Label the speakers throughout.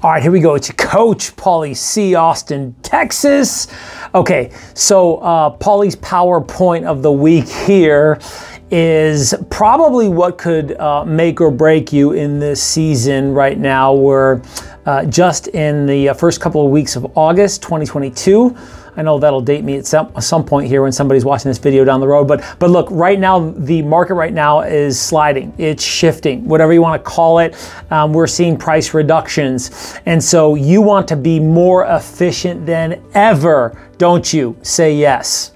Speaker 1: All right, here we go. It's your coach, Pauly C. Austin, Texas. Okay, so Pauly's PowerPoint of the week here is probably what could make or break you in this season right now. We're just in the first couple of weeks of August 2022. I know that'll date me at some point here when somebody's watching this video down the road, but look, right now, the market right now is sliding. It's shifting, whatever you want to call it. We're seeing price reductions. And so you want to be more efficient than ever, don't you? Say yes.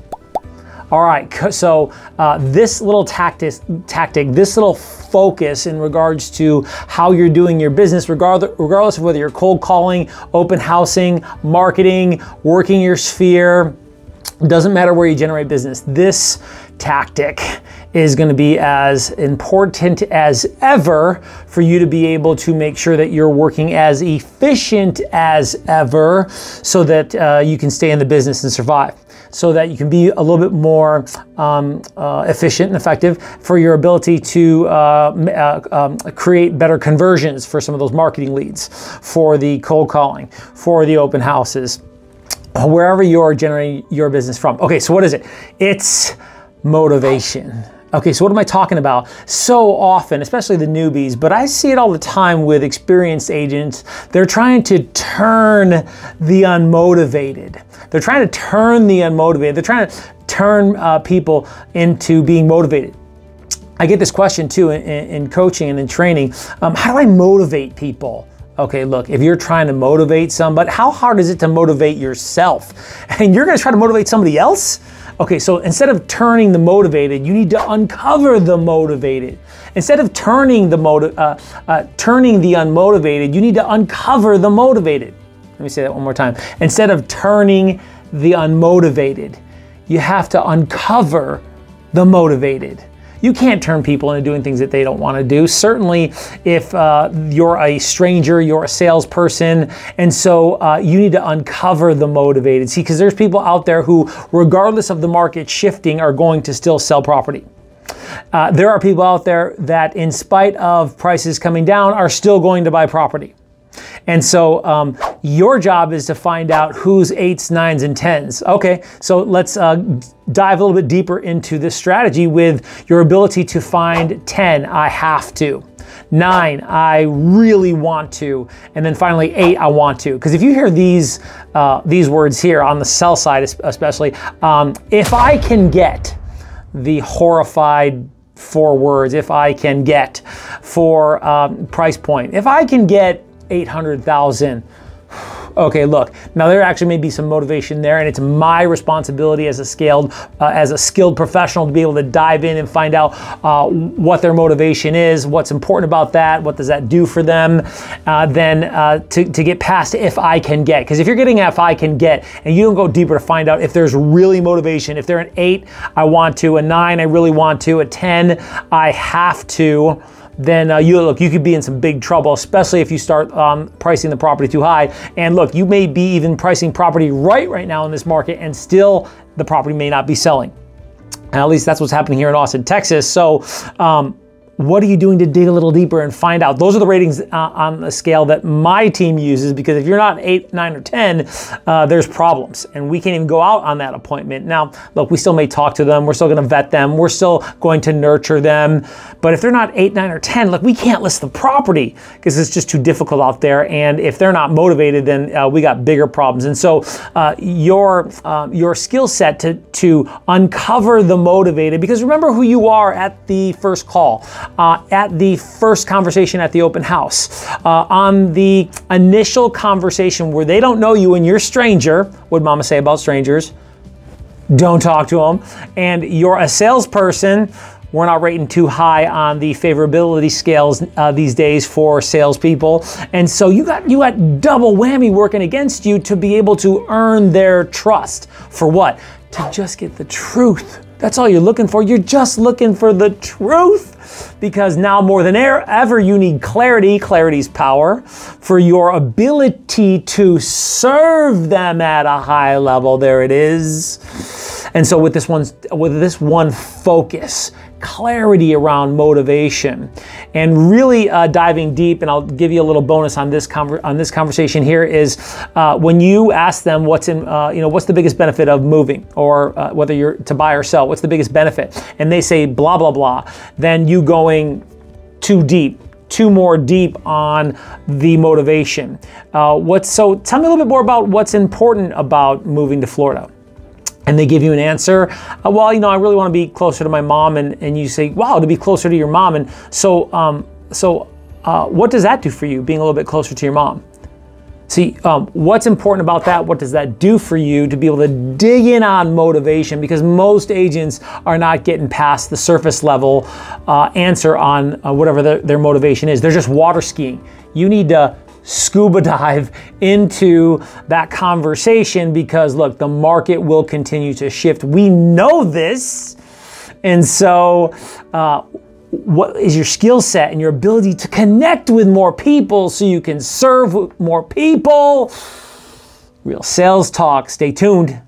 Speaker 1: All right, so this little tactic, this little focus in regards to how you're doing your business, regardless of whether you're cold calling, open housing, marketing, working your sphere, doesn't matter where you generate business. This tactic is going to be as important as ever for you to be able to make sure that you're working as efficient as ever so that you can stay in the business and survive, so that you can be a little bit more efficient and effective for your ability to create better conversions for some of those marketing leads, for the cold calling, for the open houses, wherever you're generating your business from. Okay, so what is it? It's motivation. Okay, so what am I talking about? So often, especially the newbies, but I see it all the time with experienced agents, they're trying to turn the unmotivated. They're trying to turn the unmotivated. They're trying to turn people into being motivated. I get this question too in coaching and in training. How do I motivate people? Okay, look, if you're trying to motivate somebody, how hard is it to motivate yourself? And you're gonna try to motivate somebody else? Okay, so instead of turning the motivated, you need to uncover the motivated. Instead of turning the unmotivated, you need to uncover the motivated. Let me say that one more time. Instead of turning the unmotivated, you have to uncover the motivated. You can't turn people into doing things that they don't want to do. Certainly if you're a stranger, you're a salesperson, and so you need to uncover the motivated. See, because there's people out there who, regardless of the market shifting, are going to still sell property. There are people out there that, in spite of prices coming down, are still going to buy property. And so your job is to find out who's 8s, 9s, and 10s. Okay, so let's dive a little bit deeper into this strategy with your ability to find 10, I have to. 9, I really want to. And then finally 8, I want to. Because if you hear these words here on the sell side especially, if I can get the horrified 4 words, if I can get for price point, if I can get 800,000. Okay, look, now there actually may be some motivation there, and it's my responsibility as a skilled professional to be able to dive in and find out what their motivation is, what's important about that, what does that do for them, to get past if I can get. Because if you're getting if I can get, and you don't go deeper to find out if there's really motivation, if they're an 8, I want to, a 9, I really want to, a 10, I have to, then you could be in some big trouble, especially if you start pricing the property too high. And look, you may be even pricing property right now in this market, and still the property may not be selling. And at least that's what's happening here in Austin, Texas. So what are you doing to dig a little deeper and find out? Those are the ratings on the scale that my team uses, because if you're not 8, 9, or 10, there's problems, and we can't even go out on that appointment. Now, look, we still may talk to them. We're still gonna vet them. We're still going to nurture them. But if they're not 8, 9, or 10, look, we can't list the property because it's just too difficult out there. And if they're not motivated, then we got bigger problems. And so your skill set to uncover the motivated, because remember who you are at the first call. At the first conversation at the open house, on the initial conversation where they don't know you and you're a stranger. What did Mama say about strangers? Don't talk to them. And you're a salesperson. We're not rating too high on the favorability scales these days for salespeople. And so you got double whammy working against you to be able to earn their trust. For what? To just get the truth. That's all you're looking for. You're just looking for the truth, because now more than ever you need clarity. Clarity's power for your ability to serve them at a high level. There it is. And so with this one focus, clarity around motivation, and really diving deep. And I'll give you a little bonus on this conversation here is when you ask them what's the biggest benefit of moving, or whether you're to buy or sell, what's the biggest benefit, and they say blah blah blah, then you going too more deep on the motivation. So tell me a little bit more about what's important about moving to Florida. And they give you an answer. Well, I really want to be closer to my mom. And you say, wow, to be closer to your mom. And so what does that do for you, being a little bit closer to your mom? See, what's important about that? What does that do for you to be able to dig in on motivation? Because most agents are not getting past the surface level answer on whatever their motivation is. They're just water skiing. You need to scuba dive into that conversation, because look, the market will continue to shift. We know this. And so, what is your skill set and your ability to connect with more people so you can serve more people? Real Sales Talk. Stay tuned.